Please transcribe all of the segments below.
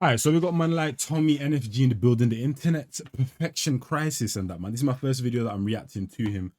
All right, so we got man like TommyNFG in the building, the internet perfection crisis, and that man. This is my first video that I'm reacting to him,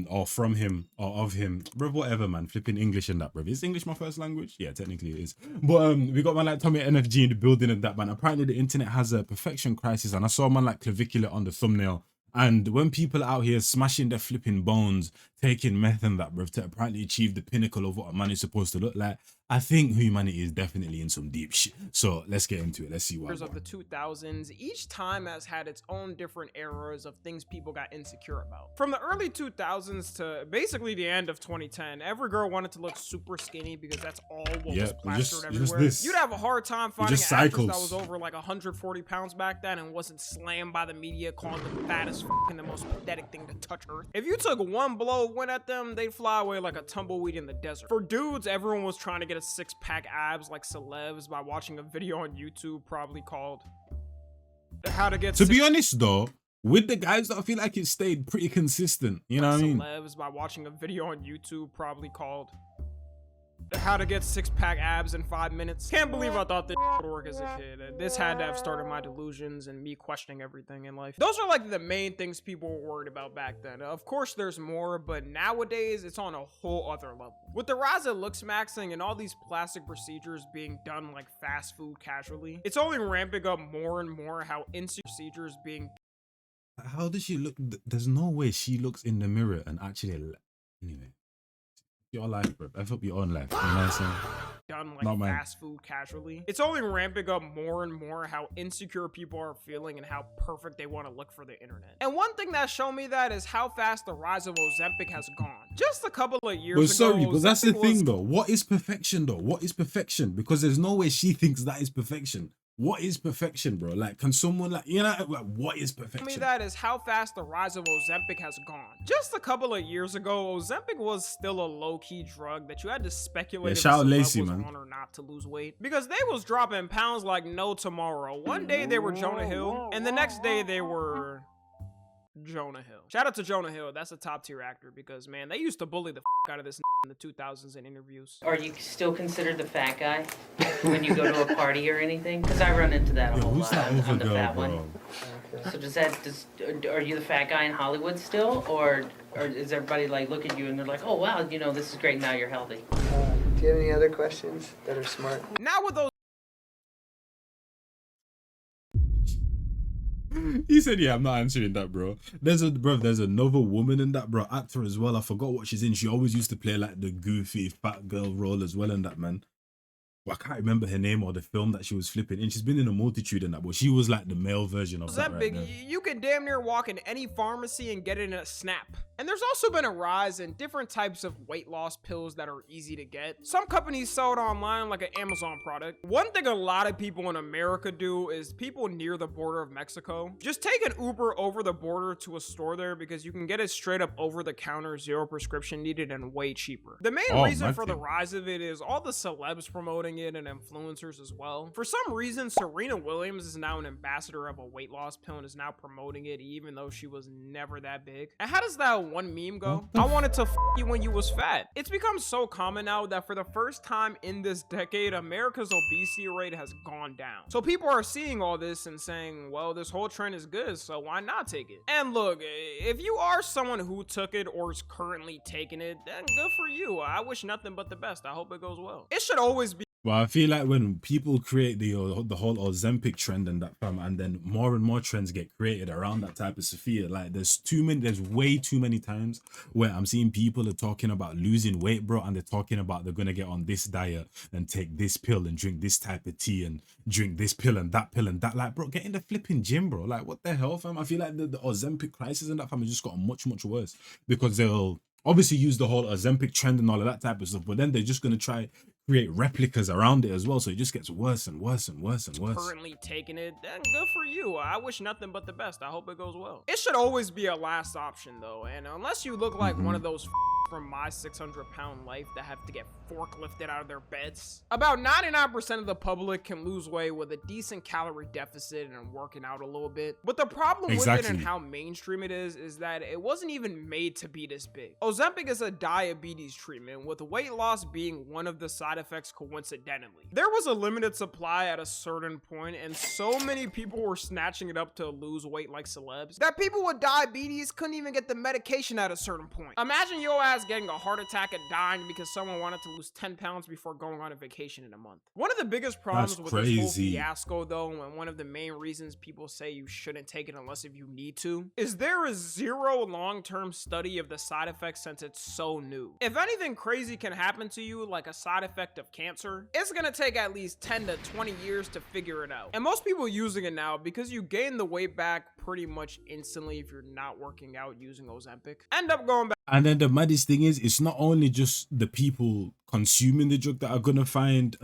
or from him, or of him, bro. Whatever, man. Flipping English and that, bro. Is English my first language? Yeah, technically it is. But we got man like TommyNFG in the building and that, man. Apparently the internet has a perfection crisis, and I saw man like clavicular on the thumbnail. And when people out here smashing their flipping bones, taking meth and that, bro, to apparently achieve the pinnacle of what a man is supposed to look like, I think humanity is definitely in some deep shit. So let's get into it. Let's see what. Of the 2000s, each time has had its own different eras of things people got insecure about. From the early 2000s to basically the end of 2010, every girl wanted to look super skinny because that's all what was plastered everywhere. You'd have a hard time finding an actress that was over like 140 pounds back then and wasn't slammed by the media calling them the fattest and the most pathetic thing to touch earth. If you took one blow, went at them, they'd fly away like a tumbleweed in the desert. For dudes, everyone was trying to get a six-pack abs like celebs by watching a video on YouTube probably called How to Get. To be honest though, with the guys, I feel like it stayed pretty consistent. You know what I mean? Celebs by watching a video on YouTube probably called How to Get Six-Pack Abs in 5 minutes. Can't believe I thought this would work as a kid. This had to have started my delusions and me questioning everything in life. Those are like the main things people were worried about back then. Of course there's more, but nowadays it's on a whole other level. With the rise of looks maxing and all these plastic procedures being done like fast food casually, it's only ramping up more and more how insecure procedures being. How does she look? There's no way she looks in the mirror and actually. Anyway. Your life, bro. F up your own life. You know what I'm saying? Done like fast food casually. It's only ramping up more and more how insecure people are feeling and how perfect they want to look for the internet. And one thing that showed me that is how fast the rise of Ozempic has gone. Just a couple of years ago. Sorry, but that's the thing though. What is perfection though? What is perfection? Because there's no way she thinks that is perfection. What is perfection, bro? Like, can someone like, you know, like, what is perfection? Me that is how fast the rise of Ozempic has gone. Just a couple of years ago, Ozempic was still a low-key drug that you had to speculate if shout Lacey, was on or not to lose weight. Because they was dropping pounds like no tomorrow. One day they were Jonah Hill, and the next day they were Jonah Hill. Shout out to Jonah Hill. That's a top tier actor because, man, they used to bully the out of this in the 2000s in interviews. Are you still considered the fat guy when you go to a party or anything? Because I run into that a whole lot. I'm the fat one. So are you the fat guy in Hollywood still? Or is everybody like look at you and they're like, oh wow, you know, this is great, now you're healthy? Do you have any other questions that are smart? Now with those. He said, yeah, I'm not answering that, bro. There's another woman in that, bro, actor as well. I forgot what she's in. She always used to play like the goofy fat girl role as well in that, man. Well, I can't remember her name or the film that she was flipping in. She's been in a multitude in that, but she was like the male version of that right there. You can damn near walk in any pharmacy and get it in a snap. And there's also been a rise in different types of weight loss pills that are easy to get. Some companies sell it online like an Amazon product. One thing a lot of people in America do is people near the border of Mexico just take an Uber over the border to a store there because you can get it straight up over the counter, zero prescription needed, and way cheaper. The main reason for the rise of it is all the celebs promoting it and influencers as well. For some reason, Serena Williams is now an ambassador of a weight loss pill and is now promoting it even though she was never that big. And how does that one meme go? I wanted to f you when you was fat. It's become so common now that for the first time in this decade, America's obesity rate has gone down. So people are seeing all this and saying, well, this whole trend is good, so why not take it? And look, if you are someone who took it or is currently taking it, then good for you. I wish nothing but the best. I hope it goes well. It should always be. Well, I feel like when people create the whole Ozempic trend and that, and then more and more trends get created around that type of Sophia, like there's way too many times where I'm seeing people are talking about losing weight, bro, and they're talking about they're gonna get on this diet and take this pill and drink this type of tea and drink this pill and that. Like, bro, get in the flipping gym, bro. Like, what the hell, fam? I feel like the Ozempic crisis and that, fam, has just gotten much worse because they'll obviously use the whole Ozempic trend and all of that type of stuff, but then they're just gonna try create replicas around it as well, so it just gets worse and worse. Currently taking it, then good for you. I wish nothing but the best. I hope it goes well. It should always be a last option though, and unless you look like one of those from my 600-pound life that have to get forklifted out of their beds. About 99% of the public can lose weight with a decent calorie deficit and working out a little bit. But the problem with it and how mainstream it is that it wasn't even made to be this big. Ozempic is a diabetes treatment, with weight loss being one of the side effects coincidentally. There was a limited supply at a certain point, and so many people were snatching it up to lose weight like celebs that people with diabetes couldn't even get the medication at a certain point. Imagine your ass getting a heart attack and dying because someone wanted to lose 10 pounds before going on a vacation in a month. One of the biggest problems with this whole fiasco though, and one of the main reasons people say you shouldn't take it unless if you need to, is there is zero long-term study of the side effects since it's so new. If anything crazy can happen to you, like a side effect of cancer, it's gonna take at least 10 to 20 years to figure it out. And most people using it now because you gain the weight back pretty much instantly if you're not working out using Ozempic, end up going back. And then the maddest thing is, it's not only just the people consuming the drug that are gonna find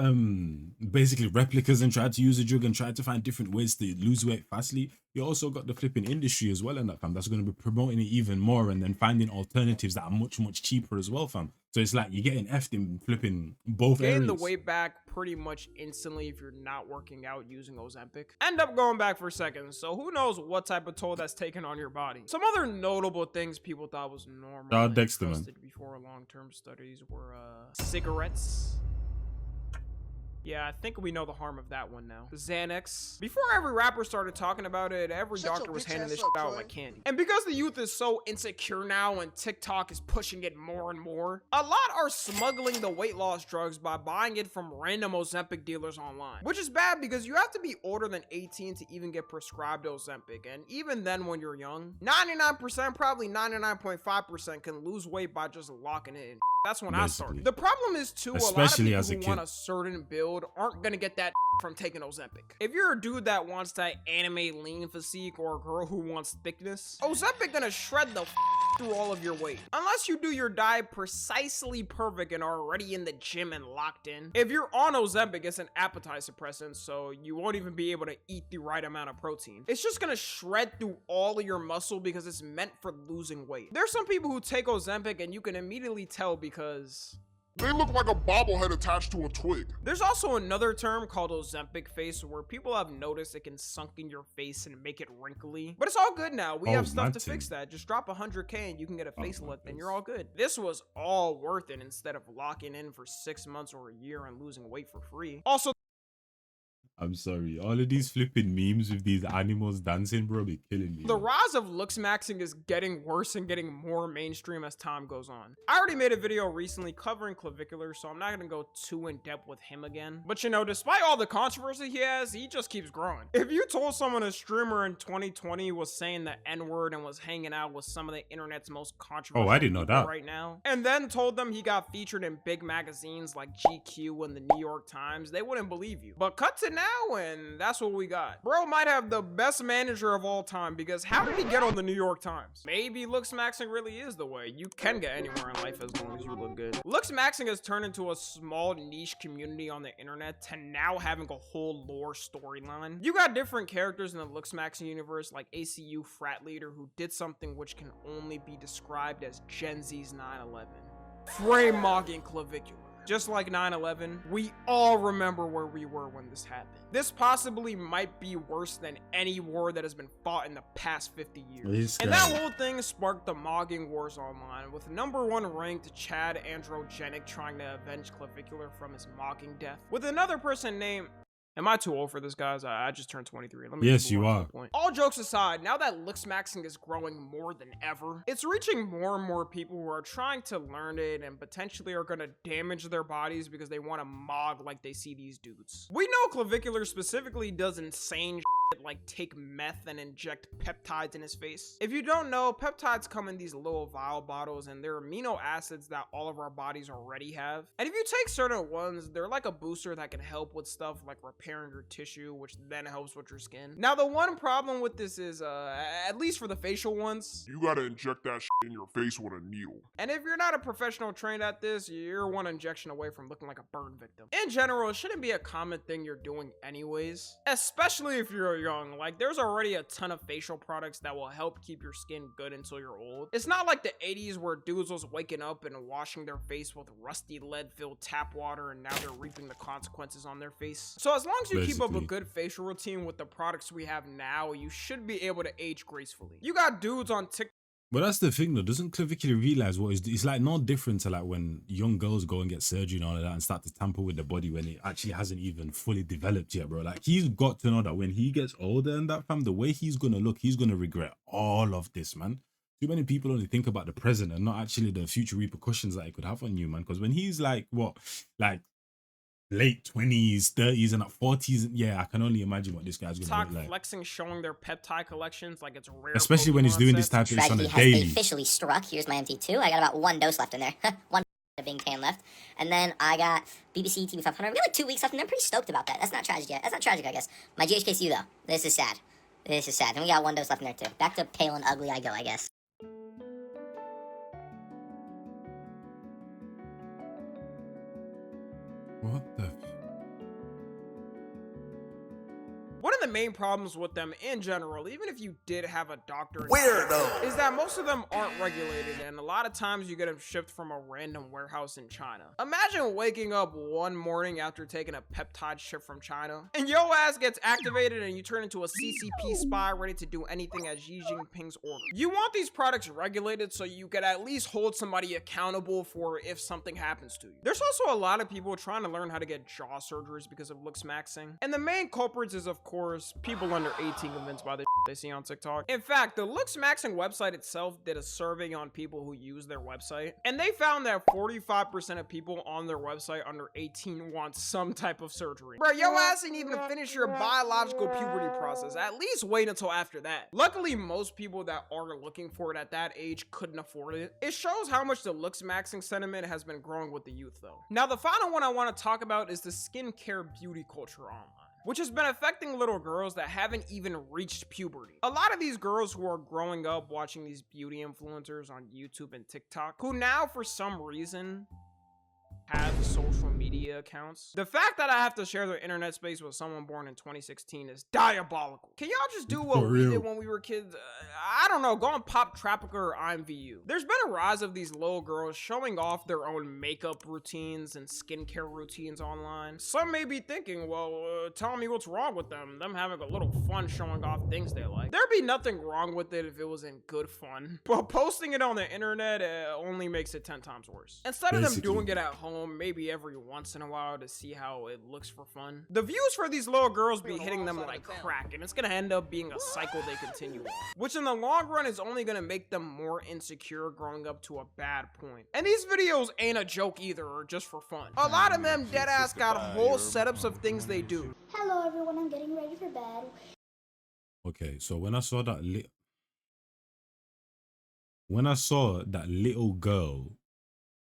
basically replicas and try to use the drug and try to find different ways to lose weight fastly. You also got the flipping industry as well in that, fam, that's going to be promoting it even more and then finding alternatives that are much cheaper as well, fam. So it's like you're getting effed in flipping both areas. Gain the weight back pretty much instantly if you're not working out using Ozempic. End up going back for seconds, so who knows what type of toll that's taken on your body. Some other notable things people thought was normal and trusted before long-term studies were cigarettes. Yeah, I think we know the harm of that one now. Xanax. Before every rapper started talking about it, every doctor was handing this shit out like candy. And because the youth is so insecure now and TikTok is pushing it more and more, a lot are smuggling the weight loss drugs by buying it from random Ozempic dealers online. Which is bad because you have to be older than 18 to even get prescribed Ozempic. And even then when you're young, 99%, probably 99.5% can lose weight by just locking it in. That's when I started. The problem is too, especially a lot of people who want a certain build aren't gonna get that from taking Ozempic. If you're a dude that wants that anime lean physique or a girl who wants thickness, Ozempic gonna shred the through all of your weight. Unless you do your diet precisely perfect and are already in the gym and locked in. If you're on Ozempic, it's an appetite suppressant, so you won't even be able to eat the right amount of protein. It's just gonna shred through all of your muscle because it's meant for losing weight. There's some people who take Ozempic and you can immediately tell because they look like a bobblehead attached to a twig. There's also another term called Ozempic face where people have noticed it can sunk in your face and make it wrinkly. But it's all good now. We have stuff to fix that. Just drop 100K and you can get a facelift and you're all good. This was all worth it instead of locking in for 6 months or a year and losing weight for free. Also, I'm sorry, all of these flipping memes with these animals dancing, bro, be killing me. The rise of looks maxing is getting worse and getting more mainstream as time goes on. I already made a video recently covering Clavicular, so I'm not gonna go too in depth with him again. But you know, despite all the controversy he has, he just keeps growing. If you told someone a streamer in 2020 was saying the N-word and was hanging out with some of the internet's most controversial I didn't know that right now, and then told them he got featured in big magazines like GQ and the New York Times, they wouldn't believe you. But cut to now, and that's what we got. Bro might have the best manager of all time because how did he get on the New York Times? Maybe looks maxing really is the way. You can get anywhere in life as long as you look good. Looks maxing has turned into a small niche community on the internet to now having a whole lore storyline. You got different characters in the looks maxing universe like ACU frat leader who did something which can only be described as Gen Z's 9/11. Frame mogging Clavicular. Just like 9/11, we all remember where we were when this happened. This possibly might be worse than any war that has been fought in the past 50 years. And that whole thing sparked the mogging wars online, with #1 ranked Chad Androgenic trying to avenge Clavicular from his mogging death, with another person named... Am I too old for this, guys? I just turned 23. Let me yes, you are. All jokes aside, now that looks maxing is growing more than ever, it's reaching more and more people who are trying to learn it and potentially are going to damage their bodies because they want to mog like they see these dudes. We know Clavicular specifically does insane shit like take meth and inject peptides in his face. If you don't know, peptides come in these little vial bottles and they're amino acids that all of our bodies already have. And if you take certain ones, they're like a booster that can help with stuff like repairing your tissue, which then helps with your skin. Now, the one problem with this is, at least for the facial ones, you gotta inject that shit in your face with a needle. And if you're not a professional trained at this, you're one injection away from looking like a burn victim. In general, it shouldn't be a common thing you're doing anyways, especially if you're a young. Like, there's already a ton of facial products that will help keep your skin good until you're old. It's not like the 80s where dudes was waking up and washing their face with rusty lead-filled tap water and now they're reaping the consequences on their face. So as long as you keep up a good facial routine with the products we have now, you should be able to age gracefully. You got dudes on TikTok. But that's the thing though, doesn't Clavicular realize what is it's like no different to like when young girls go and get surgery and all of that and start to tamper with the body when it actually hasn't even fully developed yet, bro. Like he's got to know that when he gets older and that fam, the way he's gonna look, he's gonna regret all of this, man. Too many people only think about the present and not actually the future repercussions that it could have on you, man. Because when he's like what, like late 20s, 30s, and 40s. Yeah, I can only imagine what this guy's gonna look like. Flexing, showing their peptide collections like it's rare. Especially when he's doing this type of stuff on a Tragedy daily. has officially struck. Here's my MT2. I got about 1 dose left in there. 1 being tan left. And then I got BBC TV 500. We got like 2 weeks left, and I'm pretty stoked about that. That's not tragic yet. That's not tragic, I guess. My GHKCU, though. This is sad. This is sad. And we got 1 dose left in there, too. Back to pale and ugly I go, I guess. What the? One of the main problems with them in general, even if you did have a doctor, Weirdo, is that most of them aren't regulated, and a lot of times you get them shipped from a random warehouse in China. Imagine waking up one morning after taking a peptide ship from China, and your ass gets activated and you turn into a CCP spy ready to do anything at Xi Jinping's order. You want these products regulated so you could at least hold somebody accountable for if something happens to you. There's also a lot of people trying to learn how to get jaw surgeries because of looks maxing, and the main culprits is, of course, people under 18 convinced by the they see on TikTok. In fact, the Looks Maxing website itself did a survey on people who use their website, and they found that 45% of people on their website under 18 want some type of surgery. Bro, your ass ain't even finish your biological puberty process. At least wait until after that. Luckily, most people that are looking for it at that age couldn't afford it. It shows how much the Looks Maxing sentiment has been growing with the youth, though. Now, the final one I want to talk about is the skincare beauty culture online, which has been affecting little girls that haven't even reached puberty. A lot of these girls who are growing up watching these beauty influencers on YouTube and TikTok, who now for some reason have social media accounts. The fact that I have to share their internet space with someone born in 2016 is diabolical. Can y'all just do what we did when we were kids? I don't know, go on Pop Tropica or IMVU. There's been a rise of these little girls showing off their own makeup routines and skincare routines online. Some may be thinking, well, tell me what's wrong with them having a little fun showing off things they like. There'd be nothing wrong with it if it was in good fun, but posting it on the internet only makes it 10 times worse. Instead of them doing it at home, maybe every once in a while to see how it looks for fun, the views for these little girls be hitting them like crack, and it's gonna end up being a cycle they continue on, which in the long run is only gonna make them more insecure growing up to a bad point. And these videos ain't a joke either, or just for fun. A lot of them deadass got whole setups of things they do. Hello everyone, I'm getting ready for bed. Okay, so when I saw that little girl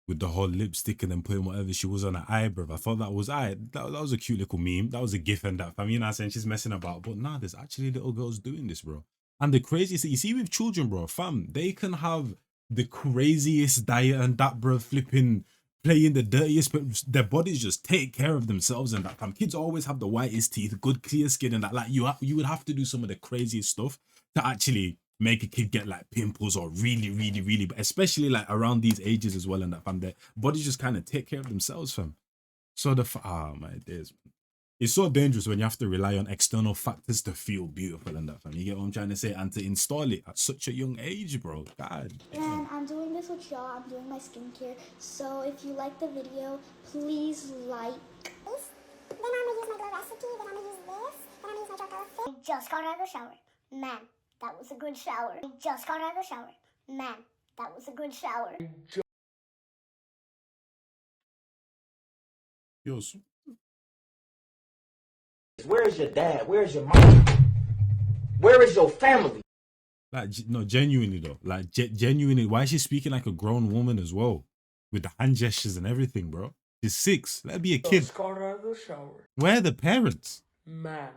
with the whole lipstick and then putting whatever she was on her eyebrow, I thought that was that was a cute little meme. That was a gif and that. I mean, I'm saying she's messing about, but nah, there's actually little girls doing this, bro. And the craziest, you see with children, bro, fam, they can have the craziest diet and that, bro, flipping, playing the dirtiest, but their bodies just take care of themselves and that, fam. Kids always have the whitest teeth, good clear skin and that. Like you would have to do some of the craziest stuff to actually make a kid get like pimples or really, but especially like around these ages as well and that, fam. Their bodies just kind of take care of themselves, fam. So my days, man. It's so dangerous when you have to rely on external factors to feel beautiful and that, fam. You get what I'm trying to say? And to install it at such a young age, bro. God damn. And I'm doing this with y'all. I'm doing my skincare. So if you like the video, please like. Then I'm gonna use my glow recipe. Then I'm gonna use this. Then I'm gonna use my charcoal fit. I just got out of the shower. Man, that was a good shower. I just got out of the shower. Man, that was a good shower. Yo, where is your dad? Where is your mom? Where is your family? like, no, genuinely though. Like, genuinely, why is she speaking like a grown woman as well? With the hand gestures and everything, bro. She's 6. Let her be a kid. Just got out of the shower. Where are the parents? Man,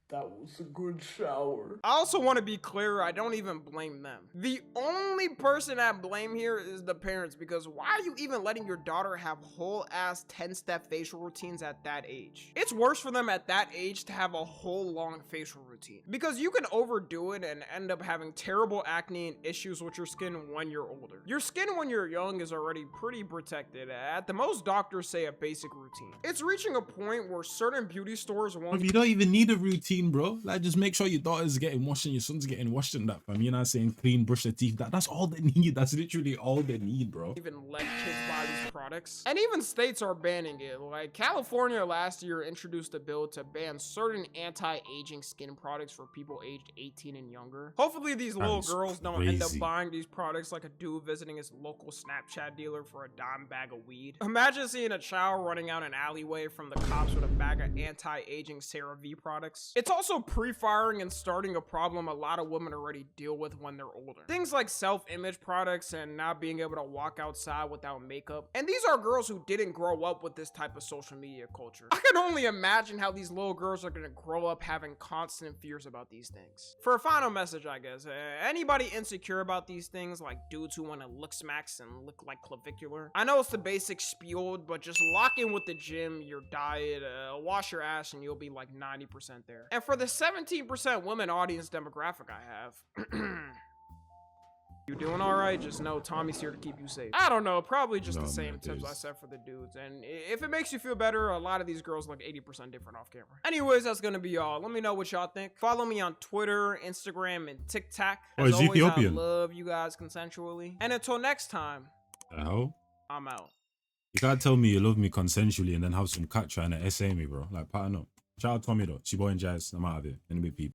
That was a good shower. I also want to be clear, I don't even blame them. The only person I blame here is the parents, because why are you even letting your daughter have whole ass 10-step facial routines at that age? It's worse for them at that age to have a whole long facial routine, because you can overdo it and end up having terrible acne and issues with your skin when you're older. Your skin when you're young is already pretty protected. At the most, doctors say a basic routine. It's reaching a point where certain beauty stores won't. You don't even need a routine, bro. Like, just make sure your daughter's getting washed and your son's getting washed and that, fam. You know what I'm saying? Clean, brush their teeth. That's all they need. That's literally all they need, bro. Even let kids buy these products. And even states are banning it. Like, California last year introduced a bill to ban certain anti-aging skin products for people aged 18 and younger. Hopefully these little girls don't end up buying these products like a dude visiting his local Snapchat dealer for a dime bag of weed. Imagine seeing a child running out an alleyway from the cops with a bag of anti-aging CeraVe products. It's also pre-firing and starting a problem a lot of women already deal with when they're older. Things like self-image products and not being able to walk outside without makeup. And these are girls who didn't grow up with this type of social media culture. I can only imagine how these little girls are gonna grow up having constant fears about these things. For a final message, I guess, anybody insecure about these things, like dudes who want to look smacks and look like clavicular, I know it's the basic spiel, but just lock in with the gym, your diet, wash your ass, and you'll be like 90% there. And for the 17% women audience demographic I have, you doing all right? Just know Tommy's here to keep you safe. I don't know, probably just the same tips I said for the dudes. And if it makes you feel better, a lot of these girls look 80% different off camera. Anyways, that's gonna be all. Let me know what y'all think. Follow me on Twitter, Instagram, and TikTok. As always, Ethiopian. I love you guys consensually. And until next time, I'm out. You can't tell me you love me consensually and then have some cat trying to essay me, bro. Like, pattern up. Shout out Tommy though. Chibo and Jazz. I'm out of here. Anyway, people.